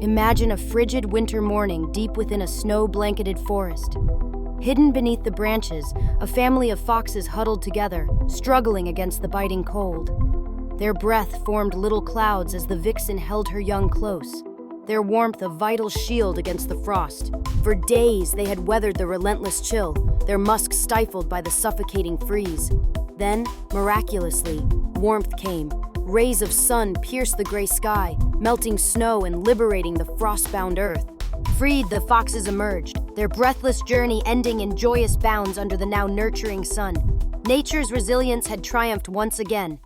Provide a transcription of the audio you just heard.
Imagine a frigid winter morning deep within a snow-blanketed forest. Hidden beneath the branches, a family of foxes huddled together, struggling against the biting cold. Their breath formed little clouds as the vixen held her young close, their warmth a vital shield against the frost. For days they had weathered the relentless chill, their musk stifled by the suffocating freeze. Then, miraculously, warmth came. Rays of sun pierced the gray sky, melting snow and liberating the frost-bound earth. Freed, the foxes emerged, their breathless journey ending in joyous bounds under the now nurturing sun. Nature's resilience had triumphed once again,